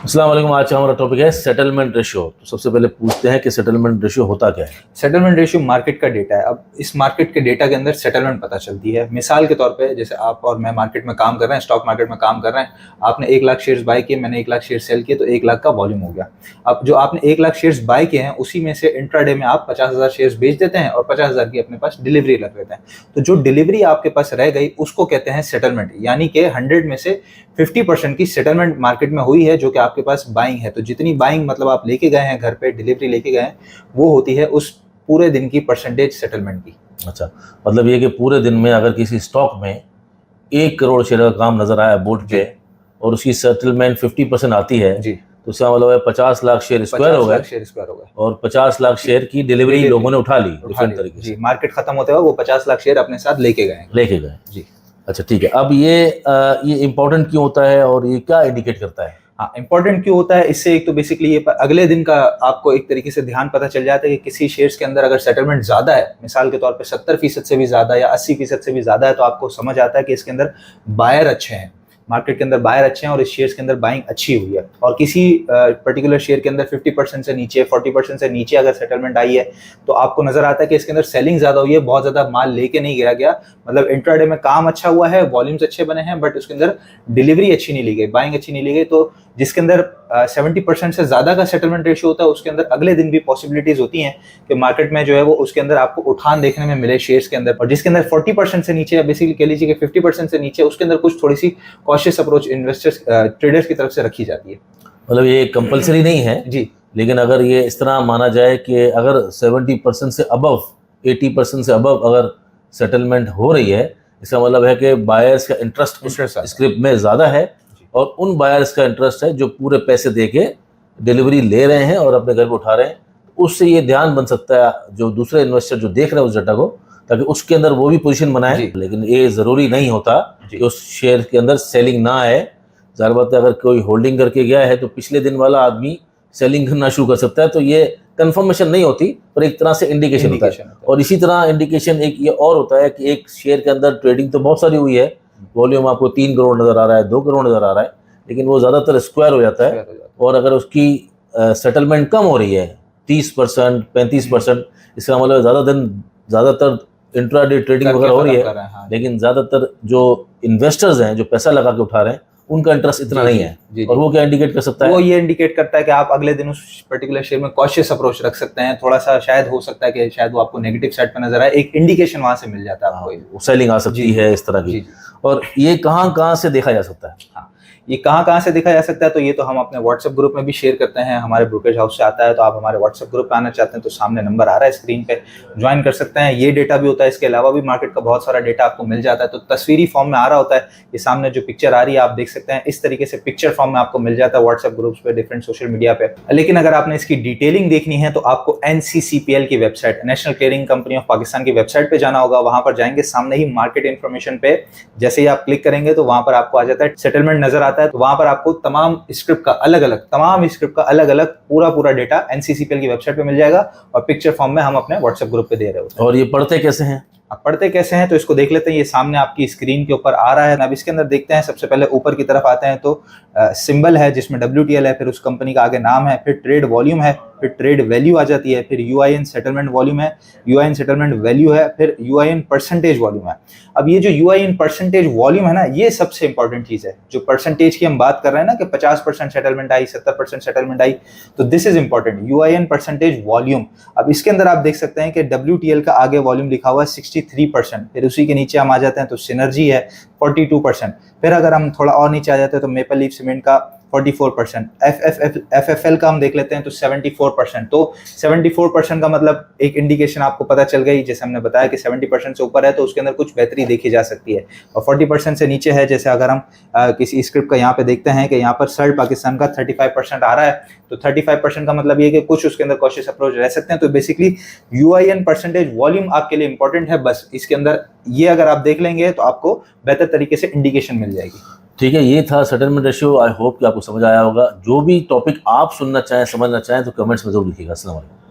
अस्सलाम वालेकुम। आज का हमारा टॉपिक है सेटलमेंट रेशियो। तो सबसे पहले पूछते हैं कि सेटलमेंट रेशियो होता क्या है। सेटलमेंट रेशियो मार्केट का डेटा है। अब इस मार्केट के डेटा के अंदर सेटलमेंट पता चलती है। मिसाल के तौर पे जैसे आप और मैं मार्केट में काम कर रहे हैं, स्टॉक मार्केट में काम कर रहे हैं। आपने 1 लाख शेयर्स बाय किए, मैंने 1 लाख शेयर सेल किए, तो 1 लाख का वॉल्यूम हो गया। अब जो आपने 1 लाख शेयर्स बाय किए हैं उसी में से इंट्राडे में आप 50,000 शेयर्स बेच देते हैं और 50,000 की अपने पास डिलीवरी रख लेते हैं। तो जो डिलीवरी आपके पास रह गई उसको कहते हैं सेटलमेंट, यानी कि 100 में से 50% की सेटलमेंट मार्केट में हुई है, जो कि आपके पास बाइंग है। तो जितनी बाइंग मतलब आप लेके गए हैं घर पे, डिलीवरी लेके गए हैं, वो होती है उस पूरे दिन की परसेंटेज सेटलमेंट की। अच्छा, मतलब ये कि पूरे दिन में अगर किसी स्टॉक में 1 करोड़ शेयर का काम नजर आया बोर्ड पे और उसकी सेटलमेंट 50% आती है जी, तो इसका मतलब है 50 लाख शेयर स्क्वायर हो गए शेयर स्क्वायर हो गए और 50 लाख शेयर की डिलीवरी लोगों ने उठा ली डिफरेंट तरीके जी, से मार्केट खत्म होते हुए वो 50 लाख शेयर अपने साथ लेके गए। लेके गए। जी अच्छा ठीक है, अब ये इम्पोर्टेंट क्यों होता है और ये क्या इंडिकेट करता है? हाँ, इंपॉर्टेंट क्यों होता है? इससे एक तो बेसिकली ये अगले दिन का आपको एक तरीके से ध्यान पता चल जाता है कि किसी शेयर्स के अंदर अगर सेटलमेंट ज्यादा है, मिसाल के तौर पे 70% से भी ज्यादा या 80% से भी ज्यादा है, तो आपको समझ आता है कि इसके अंदर बायर अच्छे हैं, मार्केट के अंदर बायर अच्छे हैं और इस शेयर्स के अंदर बाइंग अच्छी हुई है। और किसी पर्टिकुलर शेयर के अंदर 50% से नीचे, 40% से नीचे अगर सेटलमेंट आई है, तो आपको नजर आता है कि इसके अंदर सेलिंग ज्यादा हुई है, बहुत ज्यादा माल लेके नहीं गिरा गया। मतलब इंट्राडे में काम अच्छा हुआ है, वॉल्यूम्स अच्छे बने हैं, बट उसके अंदर डिलीवरी अच्छी नहीं ली गई, बाइंग अच्छी नहीं ली गई। तो जिसके अंदर 70% से ज्यादा का सेटलमेंट रेशियो होता है, उसके अंदर अगले दिन भी पॉसिबिलिटीज होती हैं कि मार्केट में जो है वो उसके अंदर आपको उठान देखने में मिले शेयर्स के अंदर। और जिसके अंदर 40% से नीचे, या बेसिकली कह लीजिए कि 50% से नीचे, उसके अंदर कुछ थोड़ी सी कॉशियस अप्रोच इन्वेस्टर्स ट्रेडर्स की तरफ से रखी जाती है। मतलब ये कंपलसरी नहीं है जी, लेकिन अगर ये इस तरह माना जाए कि अगर 70% से अबव, 80% से अबव अगर सेटलमेंट हो रही है, इसका मतलब है कि बायर्स का इंटरेस्ट उस स्क्रिप्ट में ज़्यादा है और उन बायर्स का इंटरेस्ट है जो पूरे पैसे दे के डिलीवरी ले रहे हैं और अपने घर पे उठा रहे हैं। उससे ये ध्यान बन सकता है जो दूसरे इन्वेस्टर जो देख रहे हैं उस डाटा को, ताकि उसके अंदर वो भी पोजीशन बनाए। लेकिन ये ज़रूरी नहीं होता कि उस शेयर के अंदर सेलिंग ना आए। ज़ाहिर बात है, अगर कोई होल्डिंग करके गया है तो पिछले दिन वाला आदमी सेलिंग करना शुरू कर सकता है, तो ये कंफर्मेशन नहीं होती पर एक तरह से इंडिकेशन होता है। और इसी तरह इंडिकेशन एक ये और होता है कि एक शेयर के अंदर ट्रेडिंग तो बहुत सारी हुई है, वॉल्यूम आपको 3 करोड़ नजर आ रहा है, 2 करोड़ नजर आ रहा है, लेकिन वो ज़्यादातर स्क्वायर हो जाता है। और अगर उसकी सेटलमेंट कम हो रही है 30%, 35%, इसका मतलब ज़्यादातर इंट्राडे ट्रेडिंग वगैरह हो रही है, लेकिन ज़्यादातर जो इन्वेस्टर्स हैं जो पैसा लगा के उठा रहे हैं उनका इंटरेस्ट इतना नहीं है। और वो क्या इंडिकेट कर सकता है? वो ये इंडिकेट करता है कि आप अगले दिन उस पर्टिकुलर शेयर में कॉशियस अप्रोच रख सकते हैं। थोड़ा सा शायद हो सकता है कि शायद वो आपको नेगेटिव साइड पे नजर आए, एक इंडिकेशन वहां से मिल जाता है आपको, सेलिंग आ सकती है इस तरह की। और ये कहाँ से देखा जा सकता है? हाँ, ये कहाँ से देखा जा सकता है, तो ये तो हम अपने व्हाट्सएप ग्रुप में भी शेयर करते हैं। हमारे ब्रोकरेज हाउस से आता है, तो आप हमारे व्हाट्सएप ग्रुप पे आना चाहते हैं तो सामने नंबर आ रहा है स्क्रीन पे, ज्वाइन कर सकते हैं। ये डेटा भी होता है, इसके अलावा भी मार्केट का बहुत सारा डेटा आपको मिल जाता है। तो तस्वीरी फॉर्म में आ रहा होता है, ये सामने जो पिक्चर आ रही है आप देख सकते हैं, इस तरीके से पिक्चर फॉर्म में आपको मिल जाता है व्हाट्सएप ग्रुप्स पे, डिफरेंट सोशल मीडिया पे। लेकिन अगर आपने इसकी डिटेलिंग देखनी है तो आपको NCCPL की website, national clearing company of Pakistan की वेबसाइट पे जाना होगा। वहां पर जाएंगे, सामने ही मार्केट इन्फॉर्मेशन पे जैसे ही आप क्लिक करेंगे तो वहां पर आपको आ जाता है सेटलमेंट नजर आता है। तो वहां पर आपको तमाम स्क्रिप्ट का अलग अलग पूरा डेटा NCCPL की वेबसाइट पे मिल जाएगा और पिक्चर फॉर्म में हम अपने व्हाट्सएप ग्रुप पे दे रहे होते हैं। और ये पढ़ते कैसे हैं? आप पढ़ते कैसे हैं तो इसको देख लेते हैं, ये सामने आपकी स्क्रीन के ऊपर आ रहा है। अब इसके अंदर देखते हैं, सबसे पहले ऊपर की तरफ आते हैं तो सिंबल है जिसमें WTL है, फिर उस कंपनी का आगे नाम है, फिर ट्रेड वॉल्यूम है, फिर ट्रेड वैल्यू आ जाती है, फिर UIN सेटलमेंट वॉल्यूम है, UIN सेटलमेंट वैल्यू है, फिर UIN परसेंटेज वॉल्यूम है। अब ये जो UIN परसेंटेज वॉल्यूम है ना, ये सबसे इंपॉर्टेंट चीज है। जो परसेंटेज की हम बात कर रहे हैं ना कि 50% सेटलमेंट आई, 70% सेटलमेंट आई, तो this is important, UIN percentage volume. अब इसके अंदर आप देख सकते हैं कि WTL का आगे वॉल्यूम लिखा हुआ है 63%, फिर उसी के नीचे हम आ जाते हैं तो सिनर्जी है 42%, फिर अगर हम थोड़ा और नीचे आ जाते हैं तो मेपल लीफ सीमेंट का 44%, FFL का हम देख लेते हैं तो 74%। तो 74% का मतलब एक इंडिकेशन आपको पता चल गई, जैसे हमने बताया कि 70% से ऊपर है तो उसके अंदर कुछ बेहतरी देखी जा सकती है। और 40% से नीचे है, जैसे अगर हम किसी स्क्रिप्ट का यहाँ पे देखते हैं कि यहाँ पर सर्ड पाकिस्तान का 35% आ रहा है, तो 35% का मतलब ये कि कुछ उसके अंदर कॉशियस अप्रोच रह सकते हैं। तो बेसिकली UIN परसेंटेज वॉल्यूम आपके लिए इंपॉर्टेंट है। बस इसके अंदर ये अगर आप देख लेंगे तो आपको बेहतर तरीके से इंडिकेशन मिल जाएगी। ठीक है, ये था सेटलमेंट रेशियो। आई होप कि आपको समझ आया होगा। जो भी टॉपिक आप सुनना चाहें, समझना चाहें तो कमेंट्स में जरूर लिखिएगा। अस्सलाम वालेकुम।